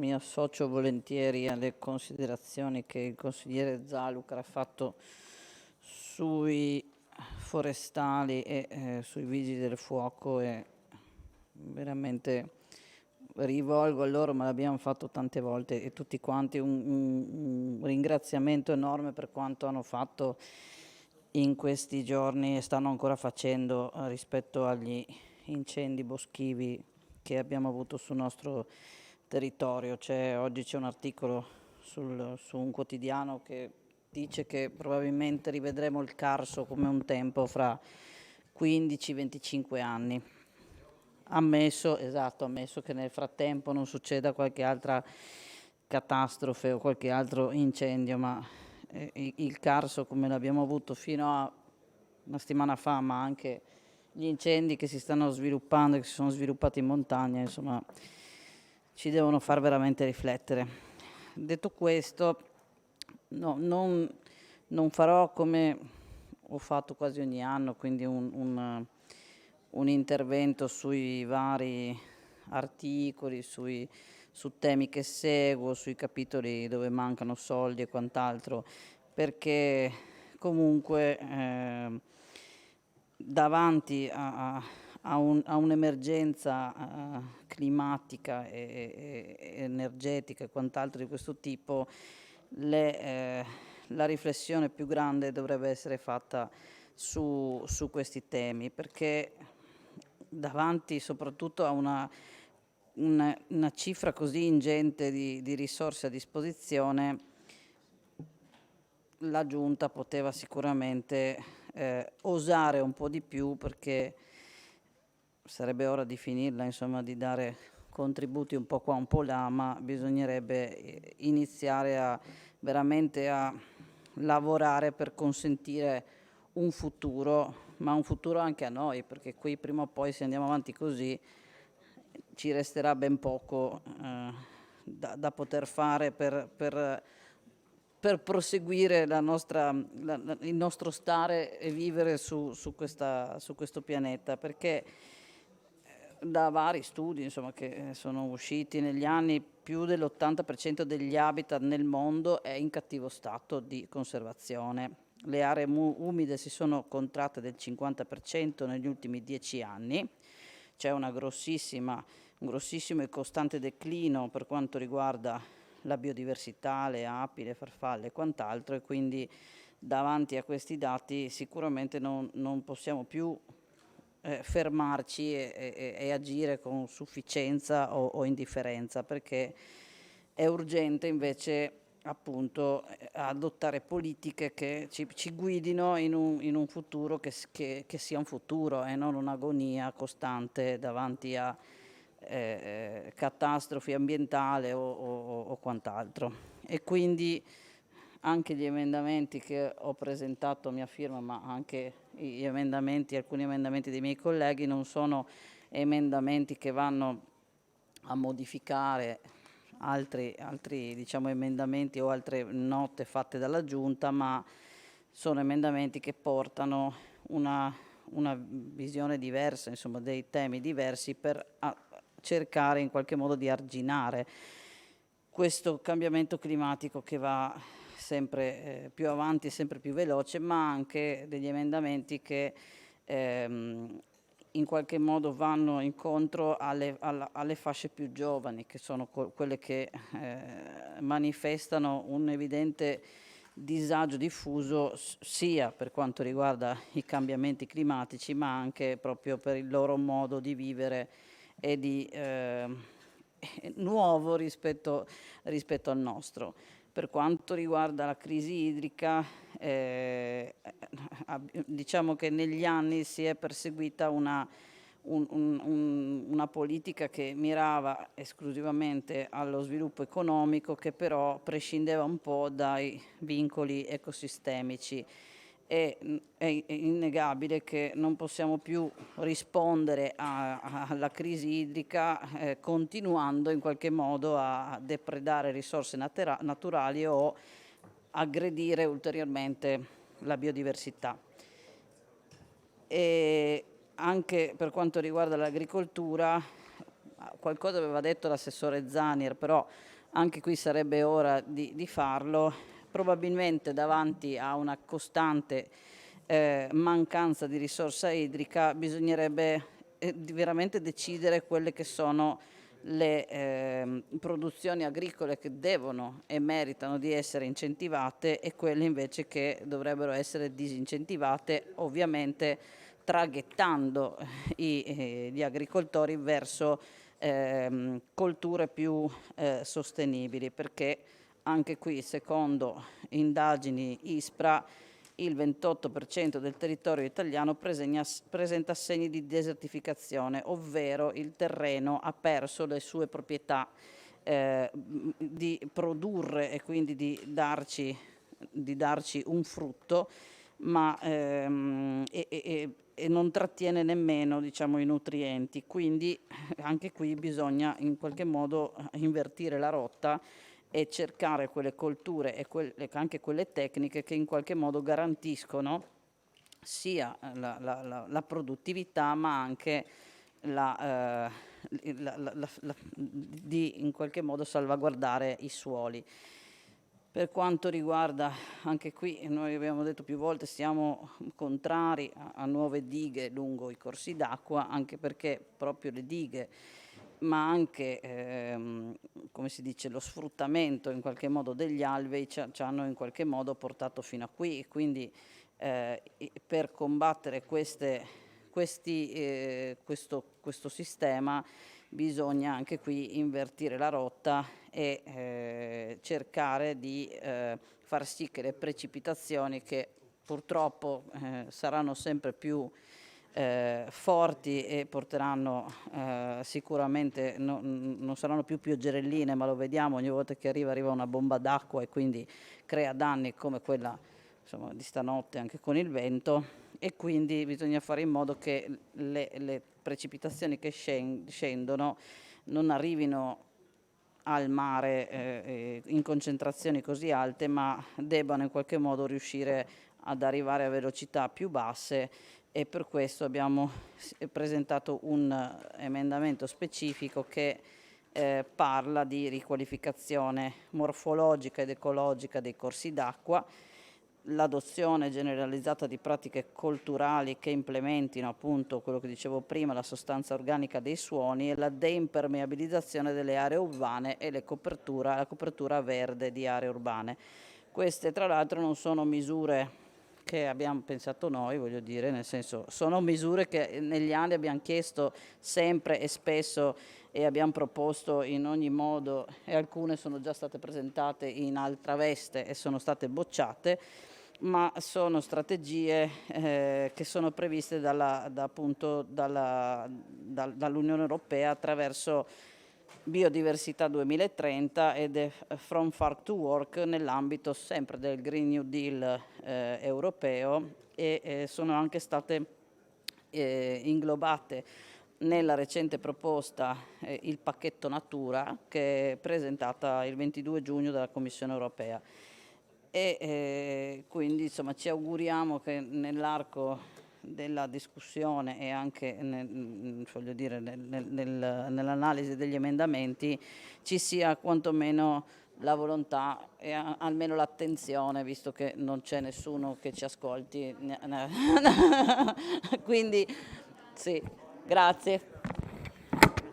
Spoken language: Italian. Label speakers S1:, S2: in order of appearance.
S1: mi associo volentieri alle considerazioni che il consigliere Zalucar ha fatto sui forestali e sui vigili del fuoco, e veramente rivolgo a loro, ma l'abbiamo fatto tante volte, e tutti quanti un ringraziamento enorme per quanto hanno fatto in questi giorni e stanno ancora facendo rispetto agli incendi boschivi che abbiamo avuto sul nostro territorio. Oggi c'è un articolo su un quotidiano che dice che probabilmente rivedremo il Carso come un tempo fra 15-25 anni. Esatto, ammesso che nel frattempo non succeda qualche altra catastrofe o qualche altro incendio, ma il Carso come l'abbiamo avuto fino a una settimana fa, ma anche gli incendi che si stanno sviluppando, che si sono sviluppati in montagna, insomma, ci devono far veramente riflettere. Detto questo, no, non farò come ho fatto quasi ogni anno, quindi un intervento sui vari articoli, su temi che seguo, sui capitoli dove mancano soldi e quant'altro, perché comunque davanti a un'emergenza climatica e energetica e quant'altro di questo tipo, la riflessione più grande dovrebbe essere fatta su questi temi, perché davanti soprattutto a una cifra così ingente di risorse a disposizione, la Giunta poteva sicuramente osare un po' di più, perché sarebbe ora di finirla, insomma, di dare contributi un po' qua, un po' là, ma bisognerebbe iniziare veramente a lavorare per consentire un futuro, ma un futuro anche a noi, perché qui prima o poi, se andiamo avanti così, ci resterà ben poco da poter fare per proseguire il nostro stare e vivere su questo pianeta, perché da vari studi, insomma, che sono usciti negli anni, più dell'80% degli habitat nel mondo è in cattivo stato di conservazione. Le aree umide si sono contratte del 50% negli ultimi 10 anni. C'è un grossissimo e costante declino per quanto riguarda la biodiversità, le api, le farfalle e quant'altro, e quindi davanti a questi dati sicuramente non possiamo più fermarci e agire con sufficienza o indifferenza, perché è urgente invece appunto adottare politiche che ci guidino in un futuro che sia un futuro e non un'agonia costante davanti a catastrofi ambientali o quant'altro. E quindi anche gli emendamenti che ho presentato a mia firma, ma anche alcuni emendamenti dei miei colleghi, non sono emendamenti che vanno a modificare altri diciamo, emendamenti o altre note fatte dalla Giunta, ma sono emendamenti che portano una visione diversa, insomma, dei temi diversi, per cercare in qualche modo di arginare questo cambiamento climatico che va sempre più avanti e sempre più veloce, ma anche degli emendamenti che in qualche modo vanno incontro alle fasce più giovani, che sono quelle che manifestano un evidente disagio diffuso, sia per quanto riguarda i cambiamenti climatici, ma anche proprio per il loro modo di vivere e di nuovo rispetto al nostro. Per quanto riguarda la crisi idrica, diciamo che negli anni si è perseguita una politica che mirava esclusivamente allo sviluppo economico, che però prescindeva un po' dai vincoli ecosistemici. È innegabile che non possiamo più rispondere alla crisi idrica continuando in qualche modo a depredare risorse naturali o aggredire ulteriormente la biodiversità. E anche per quanto riguarda l'agricoltura, qualcosa aveva detto l'assessore Zanier, però anche qui sarebbe ora di farlo. Probabilmente davanti a una costante mancanza di risorsa idrica bisognerebbe veramente decidere quelle che sono le produzioni agricole che devono e meritano di essere incentivate e quelle invece che dovrebbero essere disincentivate, ovviamente traghettando gli agricoltori verso colture più sostenibili, perché anche qui, secondo indagini ISPRA, il 28% del territorio italiano presenta segni di desertificazione, ovvero il terreno ha perso le sue proprietà di produrre e quindi di darci un frutto, ma e non trattiene nemmeno, diciamo, i nutrienti. Quindi anche qui bisogna in qualche modo invertire la rotta e cercare quelle colture e anche quelle tecniche che in qualche modo garantiscono sia la produttività, ma anche di in qualche modo salvaguardare i suoli. Per quanto riguarda, anche qui noi abbiamo detto più volte, siamo contrari a nuove dighe lungo i corsi d'acqua, anche perché proprio le dighe, ma anche come si dice, lo sfruttamento in qualche modo degli alvei ci hanno in qualche modo portato fino a qui. Quindi per combattere questo sistema bisogna anche qui invertire la rotta e cercare di far sì che le precipitazioni, che purtroppo saranno sempre più forti e porteranno sicuramente, non saranno più pioggerelline, ma lo vediamo ogni volta che arriva una bomba d'acqua e quindi crea danni come quella, insomma, di stanotte anche con il vento, e quindi bisogna fare in modo che le precipitazioni che scendono non arrivino al mare in concentrazioni così alte, ma debbano in qualche modo riuscire ad arrivare a velocità più basse, e per questo abbiamo presentato un emendamento specifico che parla di riqualificazione morfologica ed ecologica dei corsi d'acqua, l'adozione generalizzata di pratiche colturali che implementino appunto quello che dicevo prima, la sostanza organica dei suoni, e la deimpermeabilizzazione delle aree urbane e la copertura verde di aree urbane. Queste tra l'altro non sono misure che abbiamo pensato noi, voglio dire, nel senso, sono misure che negli anni abbiamo chiesto sempre e spesso e abbiamo proposto in ogni modo, e alcune sono già state presentate in altra veste e sono state bocciate, ma sono strategie che sono previste dall'Unione Europea attraverso Biodiversità 2030 ed From Farm to Work, nell'ambito sempre del Green New Deal europeo, e sono anche state inglobate nella recente proposta il pacchetto Natura, che è presentata il 22 giugno dalla Commissione Europea. E quindi insomma ci auguriamo che nell'arco della discussione e anche voglio dire, nell'analisi degli emendamenti ci sia quantomeno la volontà e almeno l'attenzione, visto che non c'è nessuno che ci ascolti. Quindi sì, grazie.